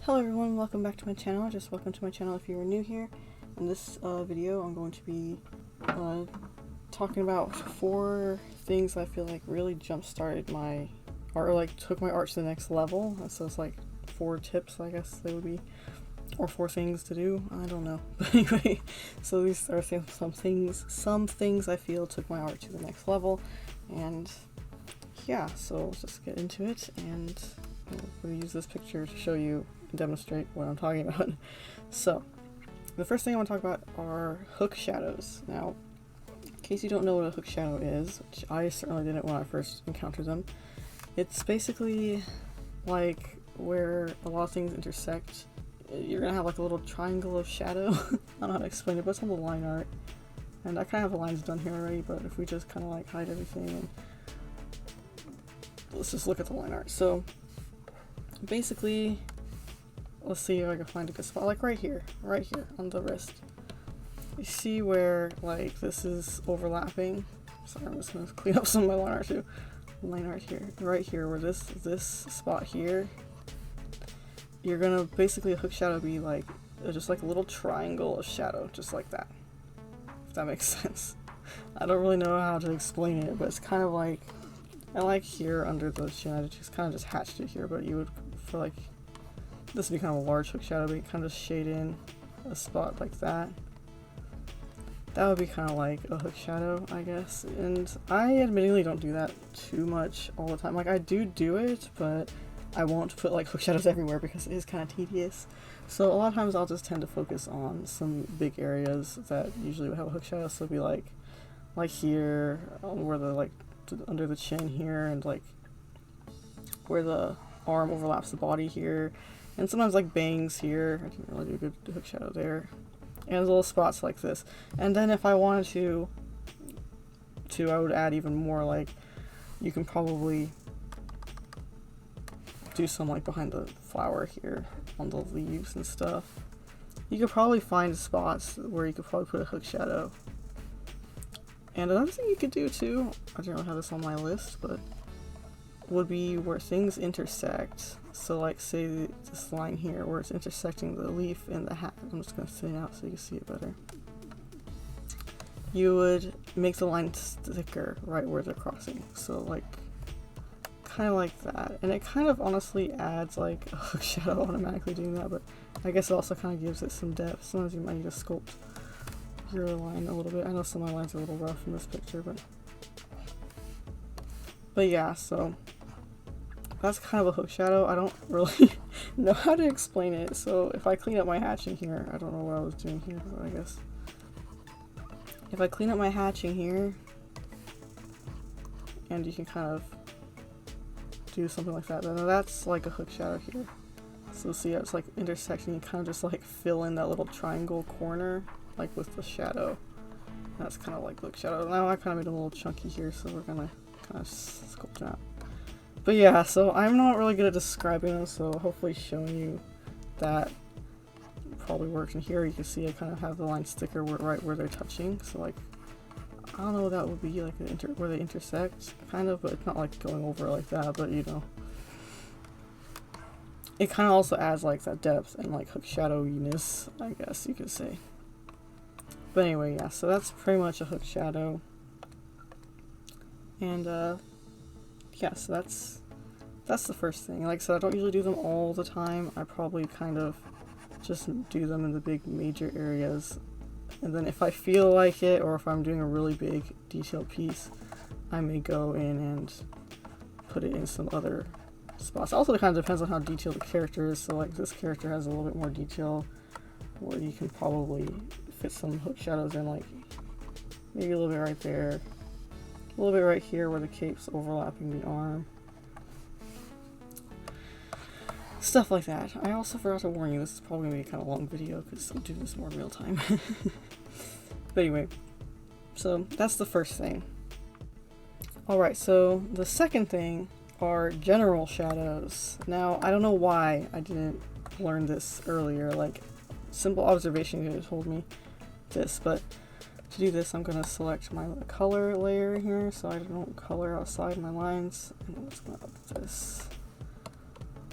Hello everyone, welcome back to my channel. Just welcome to my channel if you are new here. In this video I'm going to be talking about 4 things I feel like really jump-started my art, or like took my art to the next level. So it's like 4 tips, I guess they would be, or 4 things to do, I don't know. But anyway, so these are some things I feel took my art to the next level. And yeah, so let's just get into it, and we'll use this picture to show you and demonstrate what I'm talking about. So the first thing I want to talk about are hook shadows. Now, in case you don't know what a hook shadow is, which I certainly didn't when I first encountered them, it's basically like where a lot of things intersect. You're gonna have like a little triangle of shadow. I don't know how to explain it, but it's on the line art. And I kind of have the lines done here already, but if we just kind of like hide everything, and let's just look at the line art. So basically, let's see if I can find a good spot, like right here on the wrist. You see where like this is overlapping? Sorry, I'm just gonna clean up some of my line art too. Line art here, right here, where this spot here, you're gonna basically a hook shadow be like just like a little triangle of shadow, just like that. If that makes sense. I don't really know how to explain it, but it's kind of like, I like here under the chin, I just kind of just hatched it here, but you would, for like, this would be kind of a large hook shadow, but you kind of shade in a spot like that. That would be kind of like a hook shadow, I guess. And I admittedly don't do that too much all the time. Like, I do it, but I won't put like hook shadows everywhere because it is kind of tedious. So a lot of times I'll just tend to focus on some big areas that usually would have a hook shadow. So it'd be like here, where the like under the chin here, and like where the arm overlaps the body here, and sometimes like bangs here. I didn't really do a good hook shadow there, and little spots like this. And then if I wanted to I would add even more. Like, you can probably do some like behind the flower here on the leaves and stuff. You could probably find spots where you could probably put a hook shadow. And another thing you could do too, I don't really have this on my list, but would be where things intersect. So like say this line here where it's intersecting the leaf and the hat. I'm just going to thin it out so you can see it better. You would make the line thicker right where they're crossing. So like kind of like that. And it kind of honestly adds like a hook shadow automatically doing that, but I guess it also kind of gives it some depth. Sometimes you might need to sculpt your line a little bit. I know some of my lines are a little rough in this picture, but yeah, so that's kind of a hook shadow. I don't really know how to explain it, so if I clean up my hatching here, I don't know what I was doing here, but I guess if I clean up my hatching here, and you can kind of do something like that, then that's like a hook shadow here. So see how it's like intersecting, you kind of just like fill in that little triangle corner like with the shadow. That's kind of like hook shadow. Now I kind of made a little chunky here, so we're gonna kind of sculpt it out. But yeah, so I'm not really good at describing them, so hopefully showing you that probably works. And here you can see I kind of have the line thicker right where they're touching. So like, I don't know what that would be, like where they intersect, kind of, but it's not like going over like that, but you know. It kind of also adds like that depth and like hook shadowiness, I guess you could say. But anyway, yeah, so that's pretty much a hook shadow. And yeah, so that's the first thing. Like I said, I don't usually do them all the time. I probably kind of just do them in the big major areas. And then if I feel like it, or if I'm doing a really big detailed piece, I may go in and put it in some other spots. Also, it kind of depends on how detailed the character is. So like this character has a little bit more detail, where you can probably fit some hook shadows in, like maybe a little bit right there, a little bit right here where the cape's overlapping the arm. Stuff like that. I also forgot to warn you, this is probably going to be a kind of long video because I'm doing this more in real time. But anyway, so that's the first thing. Alright, so the second thing are general shadows. Now, I don't know why I didn't learn this earlier. Like, simple observation could have told me this, but to do this I'm going to select my color layer here so I don't color outside my lines, and I'm just going to up this.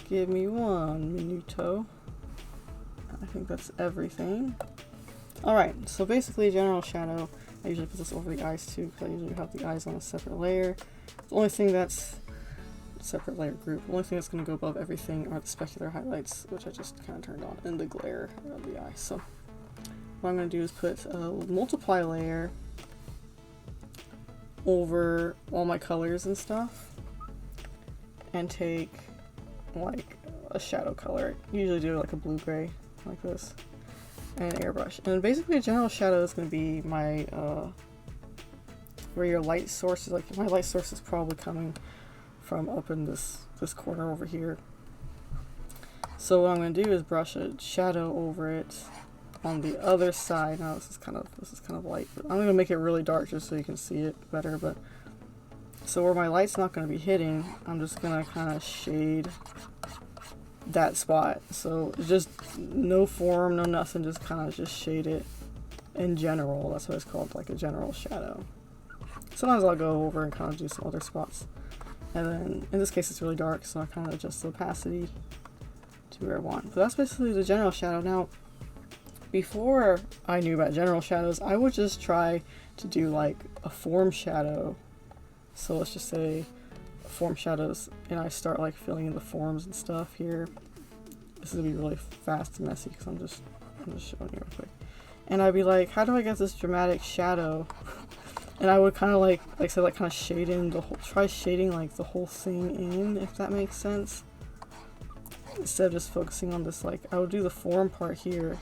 Give me 1 minuto. I think that's everything. Alright, so basically general shadow, I usually put this over the eyes too, because I usually have the eyes on a separate layer. The only thing that's separate layer group, the only thing that's going to go above everything are the specular highlights, which I just kind of turned on, and the glare of the eye. So what I'm going to do is put a multiply layer over all my colors and stuff, and take like a shadow color. Usually do like a blue gray like this, and an airbrush. And basically a general shadow is going to be my where your light source is. Like my light source is probably coming from up in this corner over here. So what I'm going to do is brush a shadow over it on the other side. Now this is kind of light, but I'm going to make it really dark just so you can see it better. But so where my light's not going to be hitting, I'm just going to kind of shade that spot. So just no form, no nothing, just kind of just shade it in general. That's what it's called, like a general shadow. Sometimes I'll go over and kind of do some other spots. And then in this case it's really dark, so I kind of adjust the opacity to where I want. But that's basically the general shadow. Now, before I knew about general shadows, I would just try to do like a form shadow. So let's just say form shadows, and I start like filling in the forms and stuff here. This is gonna be really fast and messy because I'm just showing you real quick. And I'd be like, how do I get this dramatic shadow? And I would kind of like I said, like kind of shade in the whole, try shading like the whole thing in, if that makes sense. Instead of just focusing on this, like I would do the form part here.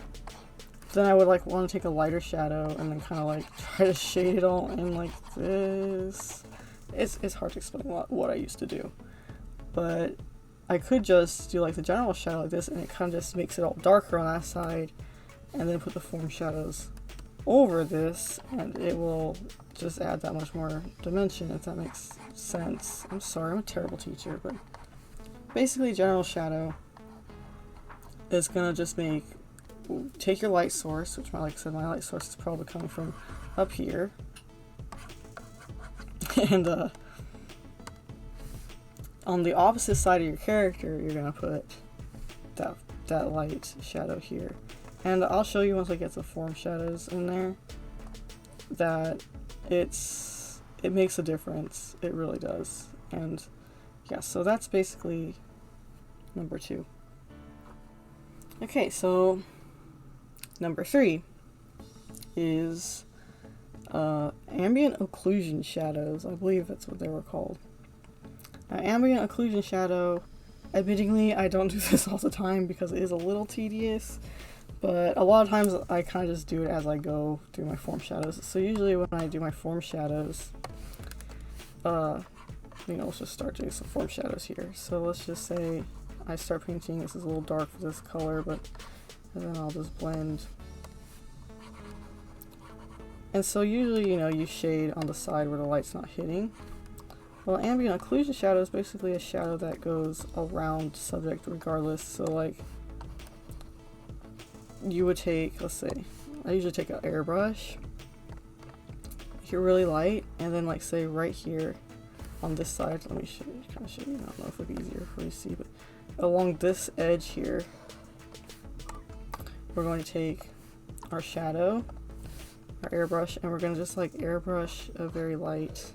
Then I would like want to take a lighter shadow and then kind of like try to shade it all in like this. It's hard to explain what I used to do, but I could just do like the general shadow like this, and it kind of just makes it all darker on that side, and then put the form shadows over this, and it will just add that much more dimension, if that makes sense. I'm sorry, I'm a terrible teacher, but basically general shadow is gonna just take your light source, which like I said, my light source is probably coming from up here. And on the opposite side of your character, you're gonna put that light shadow here. And I'll show you once I get the form shadows in there that it makes a difference. It really does. And yeah, so that's basically number 2. Okay, so number 3 is ambient occlusion shadows. I believe that's what they were called. Ambient occlusion shadow, admittingly, I don't do this all the time because it is a little tedious, but a lot of times I kind of just do it as I go through my form shadows. So usually when I do my form shadows, let's just start doing some form shadows here. So let's just say I start painting. This is a little dark for this color, and then I'll just blend. And so usually, you shade on the side where the light's not hitting. Well, ambient occlusion shadow is basically a shadow that goes around subject regardless. So like, you would take, let's say, I usually take an airbrush, here really light, and then like say right here on this side, let me show you, I don't know if it'd be easier for you to see, but along this edge here, we're going to take our shadow, our airbrush, and we're going to just like airbrush a very light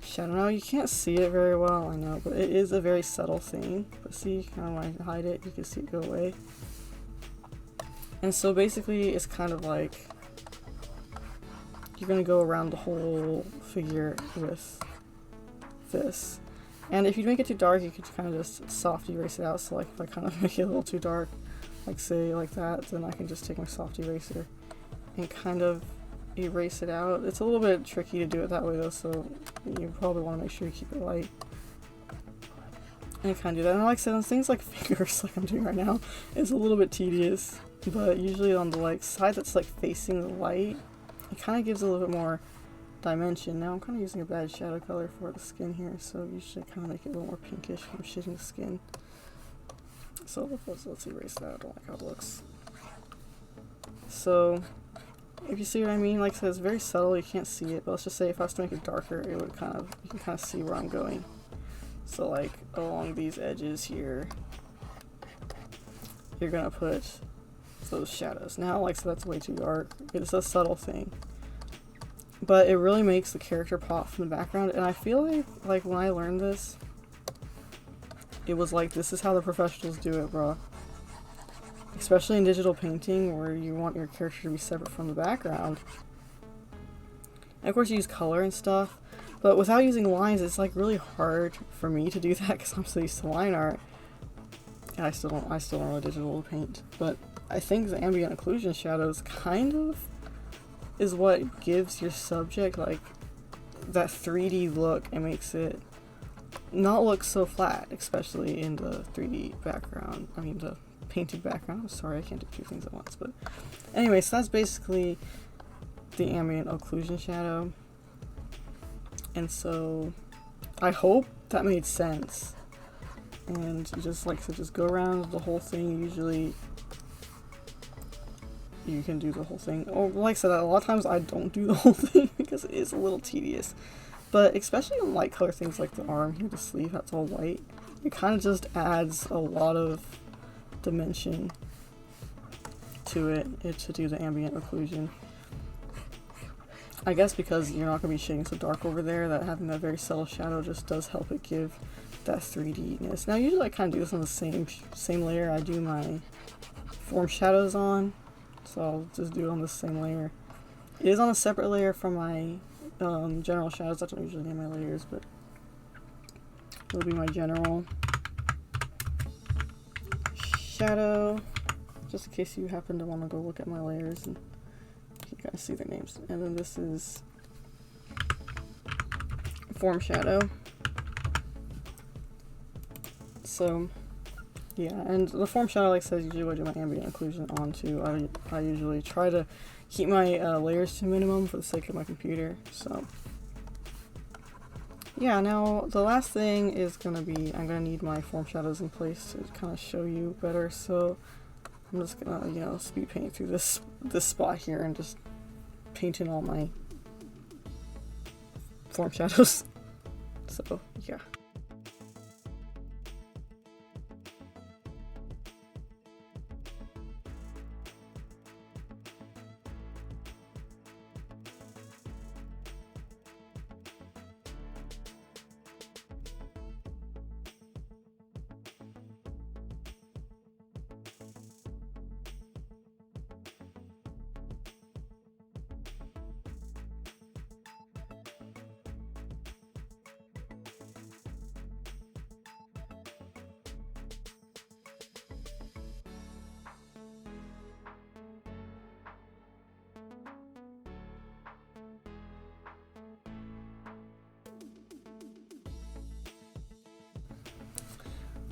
shadow. Now you can't see it very well, I know, but it is a very subtle thing. But see, kind of when I hide it, you can see it go away. And so basically it's kind of like you're going to go around the whole figure with this. And if you make it too dark, you could kind of just soft erase it out. So like if I kind of make it a little too dark, like say like that, then I can just take my soft eraser and kind of erase it out. It's a little bit tricky to do it that way though, so you probably want to make sure you keep it light. And kind of do that. And like I said, on things like fingers, like I'm doing right now, is a little bit tedious. But usually on the like side that's like facing the light, it kind of gives a little bit more dimension. Now I'm kind of using a bad shadow color for the skin here, so you should kind of make it a little more pinkish from shading the skin. So let's erase that. I don't like how it looks. So if you see what I mean, like I said, it's very subtle, you can't see it, but let's just say if I was to make it darker, it would you can kind of see where I'm going. So like along these edges here, you're gonna put those shadows. Now, like, so that's way too dark. It's a subtle thing, but it really makes the character pop from the background. And I feel like when I learned this, it was like, this is how the professionals do it, bro. Especially in digital painting, where you want your character to be separate from the background. And of course, you use color and stuff, but without using lines, it's like really hard for me to do that because I'm so used to line art. And I still don't know digital paint, but I think the ambient occlusion shadows kind of is what gives your subject like that 3D look and makes it not look so flat, especially in the 3D background. I mean, the painted background. I'm sorry, I can't do two things at once, but anyway, so that's basically the ambient occlusion shadow. And so I hope that made sense. And you just like to just go around the whole thing. Usually you can do the whole thing. Or like I said, a lot of times I don't do the whole thing because it is a little tedious. But especially on light color things like the arm here, the sleeve, that's all white. It kind of just adds a lot of dimension to it to do the ambient occlusion. I guess because you're not going to be shading so dark over there, that having that very subtle shadow just does help it give that 3D-ness. Now usually I kind of do this on the same layer I do my form shadows on, so I'll just do it on the same layer. It is on a separate layer from my general shadows. I don't usually name my layers, but it'll be my general shadow, just in case you happen to want to go look at my layers and you guys see their names. And then this is form shadow. So yeah, and the form shadow, like I said, usually I do my ambient occlusion on too. I usually try to keep my layers to a minimum for the sake of my computer. So yeah, now the last thing is gonna be, I'm gonna need my form shadows in place to kind of show you better. So I'm just gonna, you know, speed paint through this spot here and just paint in all my form shadows. So yeah.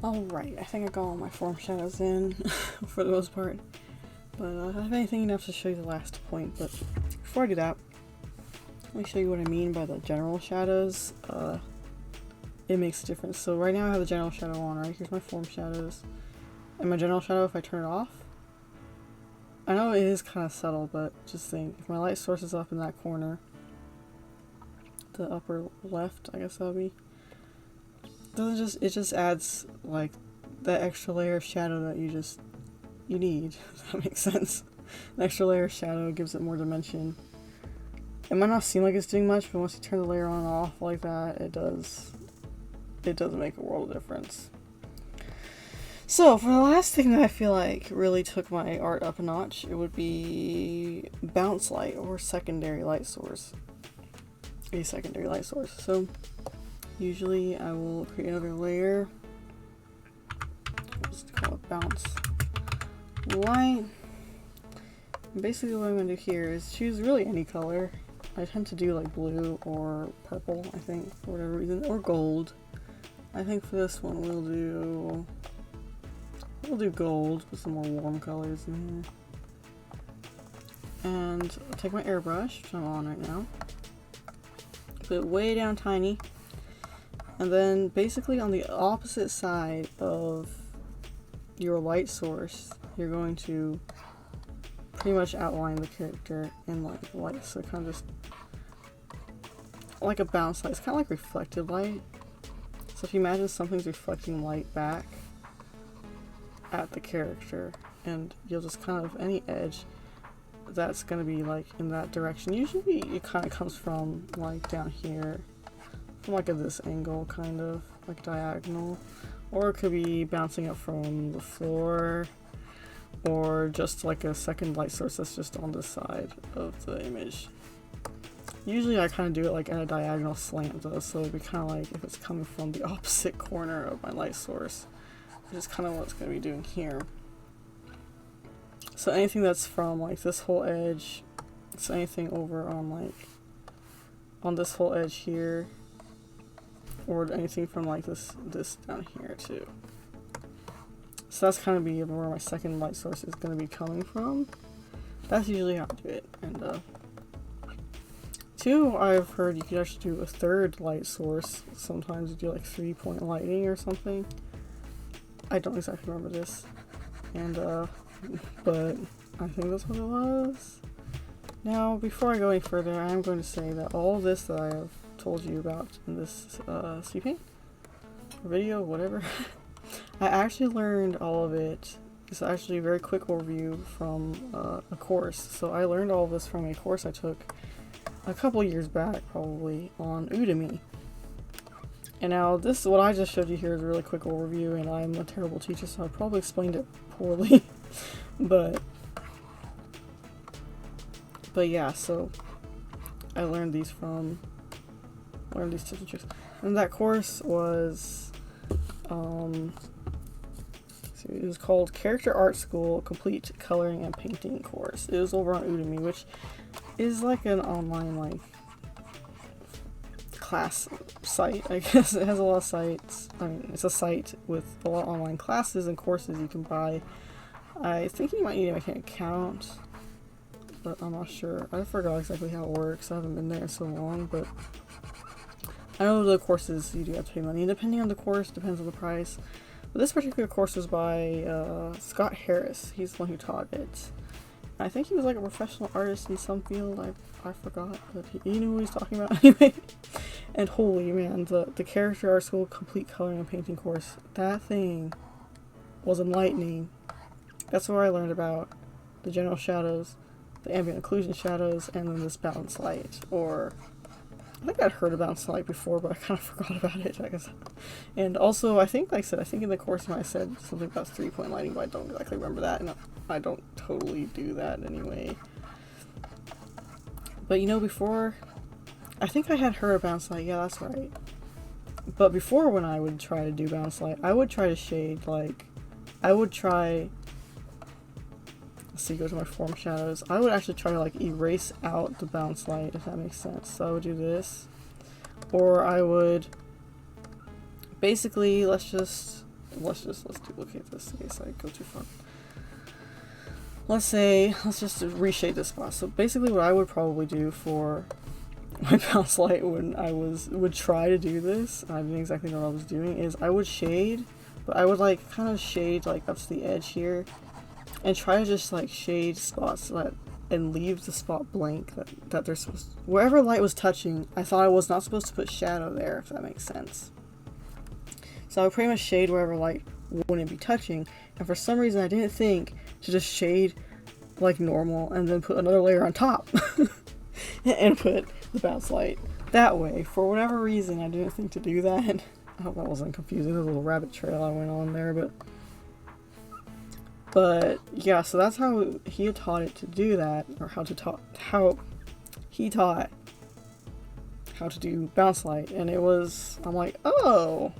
Alright, I think I got all my form shadows in for the most part, but I don't have anything enough to show you the last point. But before I do that, let me show you what I mean by the general shadows. It makes a difference. So right now I have the general shadow on, right? Here's my form shadows. And my general shadow, if I turn it off, I know it is kind of subtle, but just think, if my light source is up in that corner, the upper left, I guess that would be, it just adds like that extra layer of shadow that you need. If that makes sense. An extra layer of shadow gives it more dimension. It might not seem like it's doing much, but once you turn the layer on and off like that, it does make a world of difference. So for the last thing that I feel like really took my art up a notch, it would be bounce light or secondary light source. A secondary light source. So usually I will create another layer. I'll just call it bounce light. And basically what I'm going to do here is choose really any color. I tend to do like blue or purple, I think, for whatever reason, or gold. I think for this one we'll do gold with some more warm colors in here. And I'll take my airbrush, which I'm on right now, put it way down tiny. And then basically on the opposite side of your light source, you're going to pretty much outline the character in like light. So kind of just like a bounce light. It's kind of like reflected light. So if you imagine something's reflecting light back at the character, and you'll just kind of, any edge that's going to be like in that direction. Usually it kind of comes from like down here, from like at this angle, kind of like diagonal, or it could be bouncing up from the floor, or just like a second light source that's just on the side of the image. Usually I kind of do it like at a diagonal slant though, so it'd be kind of like if it's coming from the opposite corner of my light source, which is kind of what it's going to be doing here. So anything that's from like this whole edge, so anything over on like on this whole edge here, or anything from like this down here too. So that's kind of be where my second light source is going to be coming from. That's usually how I do it. And two, I've heard you could actually do a third light source. Sometimes you do like 3-point lighting or something. I don't exactly remember this. And but I think that's what it was. Now, before I go any further, I am going to say that all this that I have told you about in this CP video, whatever, I actually learned all of it. It's actually a very quick overview from a course. So I learned all of this from a course I took a couple years back, probably, on Udemy. And now this, what I just showed you here, is a really quick overview, and I'm a terrible teacher, so I probably explained it poorly. but yeah, so I learned these tips and tricks. And that course was it was called Character Art School Complete Coloring and Painting Course. It was over on Udemy, which is like an online like class site, I guess. It has a lot of sites. I mean, it's a site with a lot of online classes and courses you can buy. I think you might need to make an account, but I'm not sure. I forgot exactly how it works. I haven't been there in so long, but I know the courses you do have to pay money. Depending on the course, depends on the price. But this particular course was by Scott Harris. He's the one who taught it. I think he was like a professional artist in some field. I forgot, but he knew what he was talking about anyway. And holy man, the Character Art School Complete Coloring and Painting course, that thing was enlightening. That's where I learned about the general shadows, the ambient occlusion shadows, and then this bounce light. Or I think I'd heard about bounce light before, but I kind of forgot about it, I guess. And also, I think, like I said, I think in the course I said something about 3-point lighting, but I don't exactly remember that, and I don't totally do that anyway. But you know, before, I think I had heard of bounce light, yeah, that's right. But before, when I would try to do bounce light, I would try to shade, like, I would try, let's see, go to my form shadows. I would actually try to like erase out the bounce light, if that makes sense. So I would do this, or I would basically, let's duplicate this in case I go too far. Let's just reshade this spot. So basically what I would probably do for my bounce light when I would try to do this, I didn't exactly know what I was doing, is I would shade, but I would like kind of shade like up to the edge here, and try to just like shade spots and leave the spot blank that they're supposed to, wherever light was touching, I thought I was not supposed to put shadow there, if that makes sense. So I would pretty much shade wherever light wouldn't be touching, and for some reason I didn't think to just shade like normal and then put another layer on top and put the bounce light that way. For whatever reason, I didn't think to do that. I hope that wasn't confusing. There's a little rabbit trail I went on there, but yeah, so that's how he had taught it to do that, or how he taught how to do bounce light, and I'm like, oh,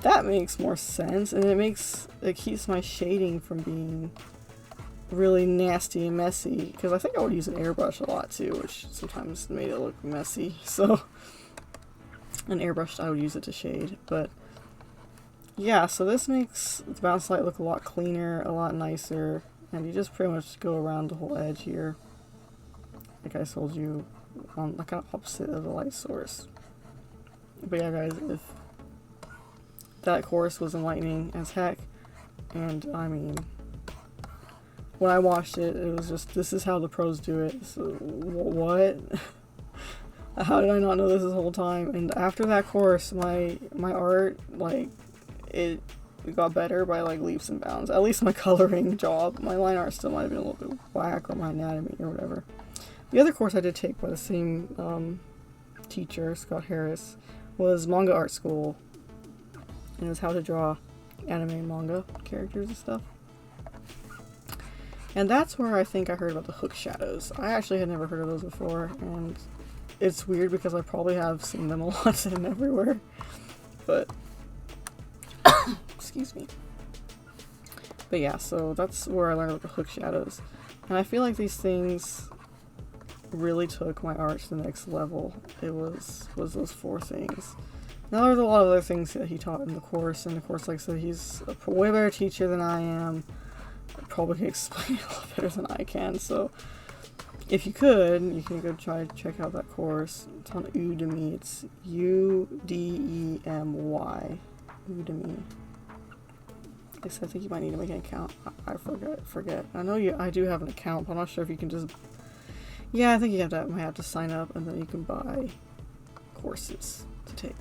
that makes more sense, and it keeps my shading from being really nasty and messy, because I think I would use an airbrush a lot too, which sometimes made it look messy. So an airbrush, I would use it to shade. But yeah, so this makes the bounce light look a lot cleaner, a lot nicer, and you just pretty much go around the whole edge here, like I told you, on like an opposite of the light source. But yeah guys, if that course was enlightening as heck, and I mean, when I watched it, it was just, this is how the pros do it. So what? How did I not know this whole time? And after that course, my art, like, it got better by like leaps and bounds. At least my coloring job. My line art still might have been a little bit whack, or my anatomy or whatever. The other course I did take by the same teacher, Scott Harris, was Manga Art School. And it was how to draw anime and manga characters and stuff. And that's where I think I heard about the hook shadows. I actually had never heard of those before, and it's weird because I probably have seen them a lot and everywhere. But, excuse me. But yeah, so that's where I learned about the hook shadows. And I feel like these things really took my art to the next level. It was those 4 things. Now there's a lot of other things that he taught in the course, and of course, like I said, he's a way better teacher than I am. Probably can explain it a lot better than I can, so if you could, you can go try to check out that course. It's on Udemy. It's Udemy. Udemy. I think you might need to make an account. I forget. I know I do have an account, but I'm not sure if you can just... Yeah, I think you might have to sign up, and then you can buy courses to take.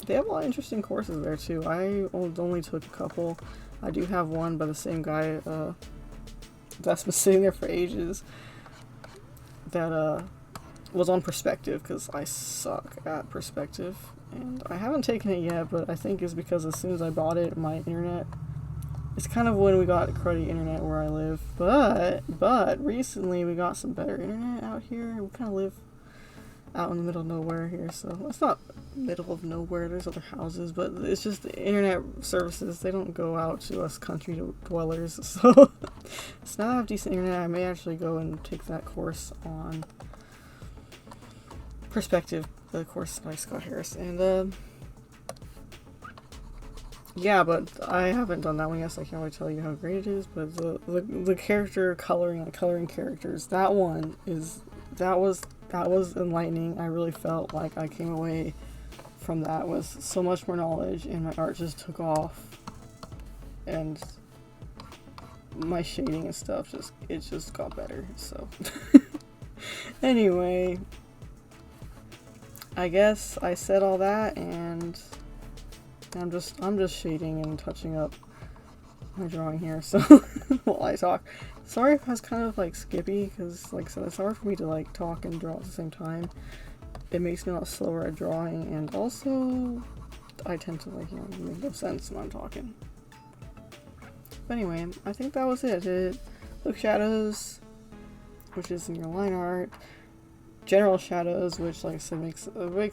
They have a lot of interesting courses there, too. I only took a couple. I do have one by the same guy that's been sitting there for ages that was on perspective, because I suck at perspective. And I haven't taken it yet, but I think it's because as soon as I bought it, my internet... It's kind of when we got cruddy internet where I live. But recently we got some better internet out here. We kind of live out in the middle of nowhere here, so it's not middle of nowhere, there's other houses, but it's just the internet services, they don't go out to us country dwellers, so now that I have decent internet, I may actually go and take that course on perspective, the course by Scott Harris, and yeah, but I haven't done that one yet, so I can't really tell you how great it is, but the character coloring, like coloring characters, that was enlightening. I really felt like I came away from that with so much more knowledge, and my art just took off, and my shading and stuff just got better. So anyway, I guess I said all that, and I'm just shading and touching up my drawing here, so while I talk. Sorry if I was kind of like skippy, because like I said, it's hard for me to like talk and draw at the same time. It makes me a lot slower at drawing, and also I tend to like, make no sense when I'm talking. But anyway, I think that was it. Hook shadows, which is in your line art. General shadows, which like I said makes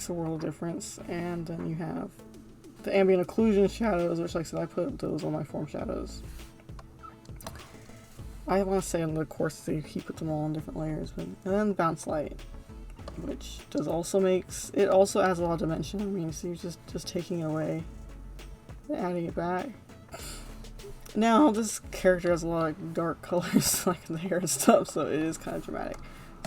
a world of difference. And then you have the ambient occlusion shadows, which like I said, I put those on my form shadows. I want to say in the course he put them all in different layers, and then bounce light, which also adds a lot of dimension. I mean, so you're just taking it away and adding it back. Now this character has a lot of dark colors like in the hair and stuff, so it is kind of dramatic.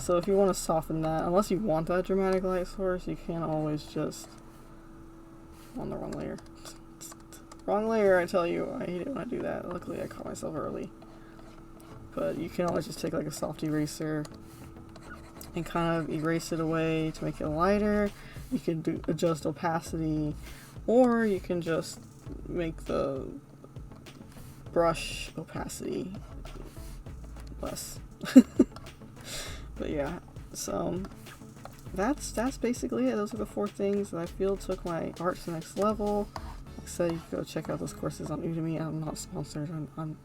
So if you want to soften that, unless you want that dramatic light source, you can't always just on the wrong layer. Wrong layer, I tell you. I hate it when I do that. Luckily I caught myself early. But you can always just take like a soft eraser and kind of erase it away to make it lighter. You can adjust opacity, or you can just make the brush opacity less. But yeah, so that's basically it. Those are the 4 things that I feel took my art to the next level. Like I said, you can go check out those courses on Udemy. I'm not sponsored. I'm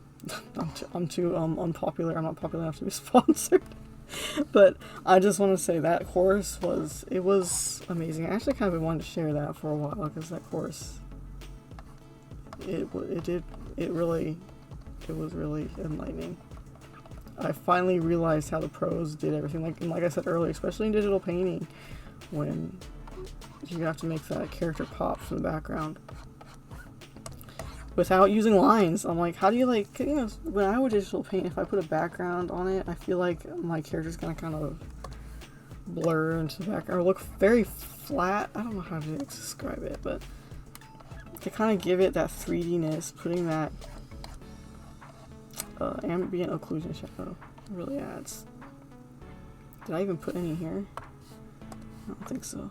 too unpopular. I'm not popular enough to be sponsored. But I just want to say that course was amazing. I actually kind of wanted to share that for a while, because that course it was really enlightening. I finally realized how the pros did everything. Like I said earlier, especially in digital painting, when you have to make that character pop from the background without using lines. I'm like, how do you when I would digital paint, if I put a background on it, I feel like my character's gonna kind of blur into the background or look very flat. I don't know how to describe it, but to kind of give it that 3D-ness, putting that ambient occlusion shadow really adds. Did I even put any here? I don't think so.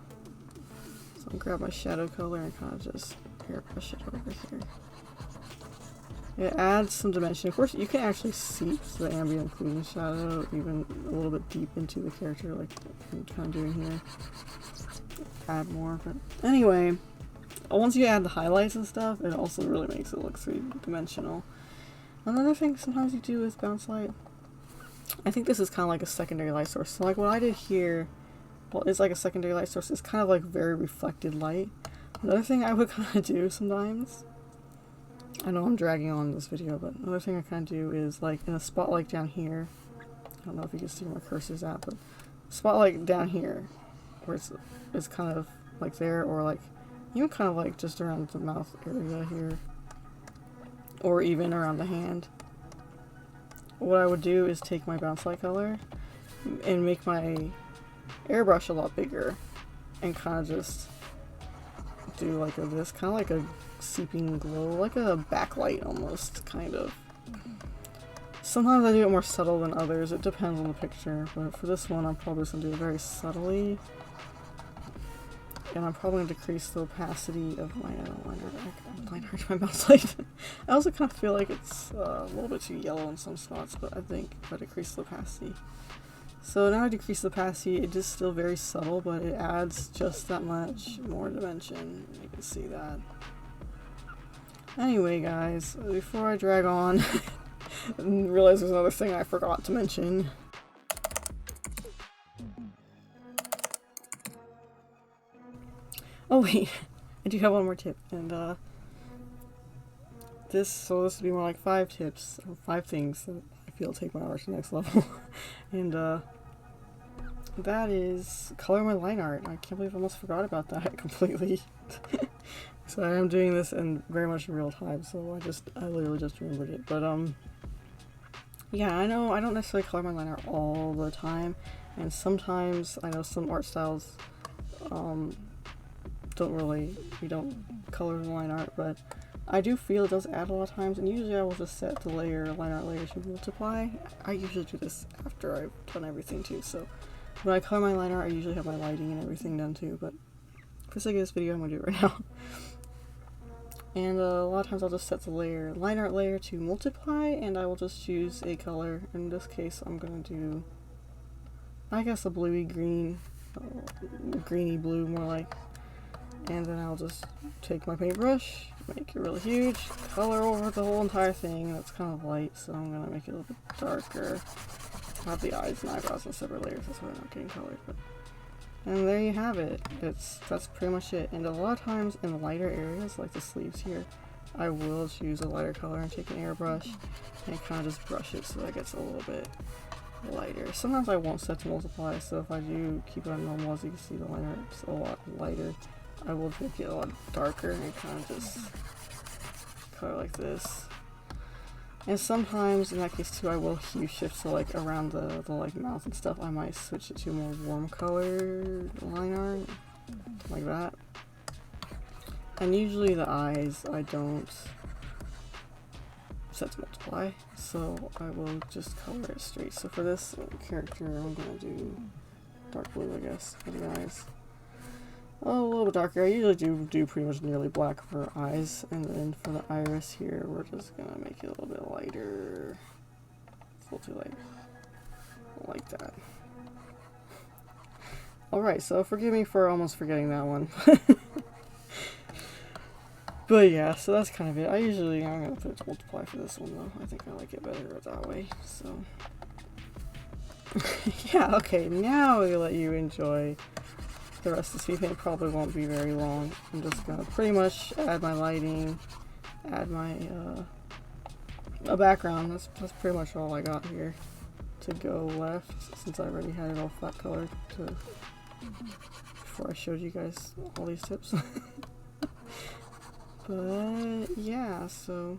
So I'll grab my shadow color and kind of just airbrush it over here. It adds some dimension. Of course, you can actually see the ambient occlusion shadow even a little bit deep into the character, like I'm kind of doing here. Add more, but anyway, once you add the highlights and stuff, it also really makes it look three-dimensional. Another thing sometimes you do with bounce light, I think this is kind of like a secondary light source. So like what I did here, well, it's like a secondary light source. It's kind of like very reflected light. Another thing I would kind of do sometimes, I know I'm dragging on this video, but another thing I kind of do is like in a spot like down here, I don't know if you can see where my cursor's at, but spot like down here, where it's kind of like there, or like even kind of like just around the mouth area here, or even around the hand. What I would do is take my bounce light color and make my airbrush a lot bigger and kind of just do like this, kind of like a seeping glow, like a backlight almost, kind of. Sometimes I do it more subtle than others, it depends on the picture, but for this one I'm probably just going to do it very subtly. And I'm probably going to decrease the opacity of my my bounce light. I also kind of feel like it's a little bit too yellow in some spots, but I think if I decrease the opacity. So now I decrease the opacity, it is still very subtle, but it adds just that much more dimension. You can see that. Anyway guys, before I drag on, I realize there's another thing I forgot to mention. Oh wait, I do have one more tip, and this would be more like 5 tips, or 5 things that I feel take my art to the next level. And that is color my line art. I can't believe I almost forgot about that completely. So I am doing this in very much in real time, so I literally just remembered it. But yeah, I know I don't necessarily color my line art all the time, and sometimes I know some art styles we don't color the line art, but I do feel it does add a lot of times, and usually I will just set the line art layer to multiply. I usually do this after I've done everything too, so when I color my line art I usually have my lighting and everything done too, but for the sake of this video I'm going to do it right now. And a lot of times I'll just set the line art layer to multiply, and I will just choose a color. In this case I'm going to do, I guess, a bluey green, greeny blue more like. And then I'll just take my paintbrush, make it really huge, color over the whole entire thing. That's kind of light, so I'm gonna make it a little bit darker. I have the eyes and eyebrows in separate layers, that's why they're not getting colored. And there you have it. That's pretty much it. And a lot of times in the lighter areas, like the sleeves here, I will choose a lighter color and take an airbrush and kind of just brush it so that it gets a little bit lighter. Sometimes I won't set to multiply, so if I do keep it on normal, as you can see the line art's a lot lighter, I will make it a lot darker and kind of just color like this. And sometimes in that case too, I will hue shift, so like around the like mouth and stuff, I might switch it to a more warm color line art, like that. And usually the eyes I don't set to multiply, so I will just color it straight. So for this character I'm gonna do dark blue, I guess, for the eyes. Oh, a little bit darker. I usually do pretty much nearly black for eyes, and then for the iris here, we're just gonna make it a little bit lighter. It's a little too light. Like that. Alright, so forgive me for almost forgetting that one. But yeah, so that's kind of it. I'm gonna put it to multiply for this one though. I think I like it better that way, so. Yeah, okay, now we'll let you enjoy the rest of this video. It probably won't be very long. I'm just gonna pretty much add my lighting, add my a background. That's pretty much all I got here to go left, since I already had it all flat colored before I showed you guys all these tips. But yeah, so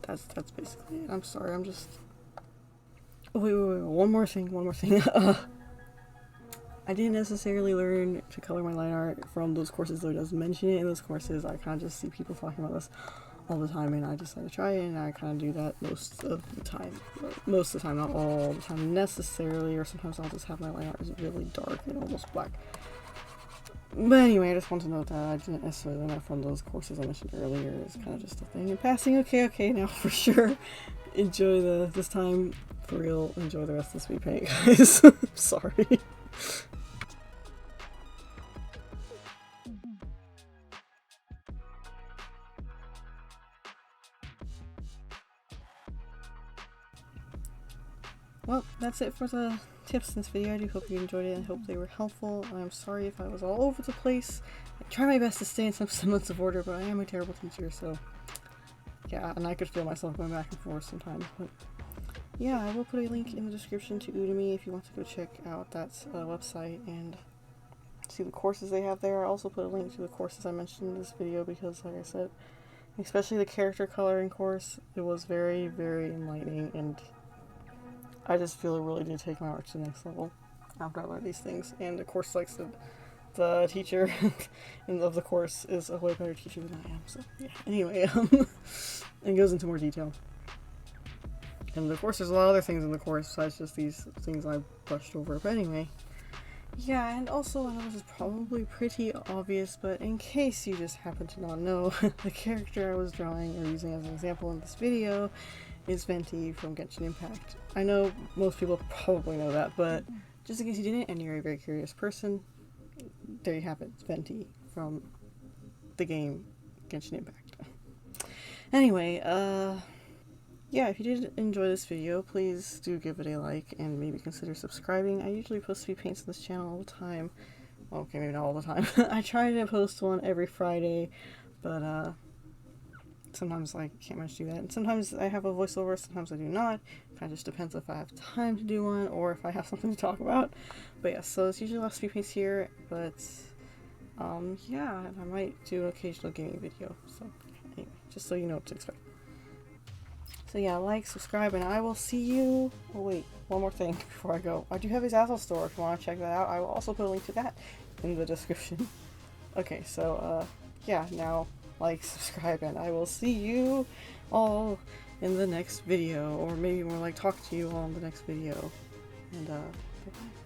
that's basically it. I'm sorry, I'm just. Oh, wait, one more thing. I didn't necessarily learn to color my line art from those courses, though it does mention it in those courses. I kind of just see people talking about this all the time, and I decided to try it, and I kind of do that most of the time. Most of the time, not all the time necessarily, or sometimes I'll just have my line art really dark and almost black. But anyway, I just want to note that I didn't necessarily learn that from those courses I mentioned earlier. It's kind of just a thing in passing. Okay, now for sure. Enjoy this time. For real, enjoy the rest of the speed paint, guys. Sorry. Well, that's it for the tips in this video. I do hope you enjoyed it and hope they were helpful. I'm sorry if I was all over the place. I try my best to stay in some semblance of order, but I am a terrible teacher, so yeah, and I could feel myself going back and forth sometimes. But yeah, I will put a link in the description to Udemy if you want to go check out that website and see the courses they have there. I also put a link to the courses I mentioned in this video because, like I said, especially the character coloring course, it was very, very enlightening, and I just feel it really did take my art to the next level after I learned these things. And of course, like I said, the teacher of the course is a way better teacher than I am. So yeah. Anyway, it goes into more detail. And of course, there's a lot of other things in the course besides just these things I brushed over. But anyway, yeah. And also, I know this is probably pretty obvious, but in case you just happen to not know, the character I was drawing or using as an example in this video is Venti from Genshin Impact. I know most people probably know that, but just in case you didn't and you're a very curious person, there you have it. It's Venti from the game Genshin Impact. Anyway, yeah, if you did enjoy this video, please do give it a like and maybe consider subscribing. I usually post speed paints on this channel all the time. Well, okay, maybe not all the time. I try to post one every Friday, but sometimes I can't manage to do that. And sometimes I have a voiceover, sometimes I do not. It kind of just depends if I have time to do one or if I have something to talk about. But yeah, so it's usually a lot of speed paints here, but yeah, I might do an occasional gaming video. So anyway, just so you know what to expect. So yeah, like, subscribe, and I will see you. Oh wait, one more thing before I go. I do have a Zazzle store if you want to check that out. I will also put a link to that in the description. Okay, so yeah, now like, subscribe, and I will see you all in the next video, or maybe more like talk to you all in the next video. And bye-bye.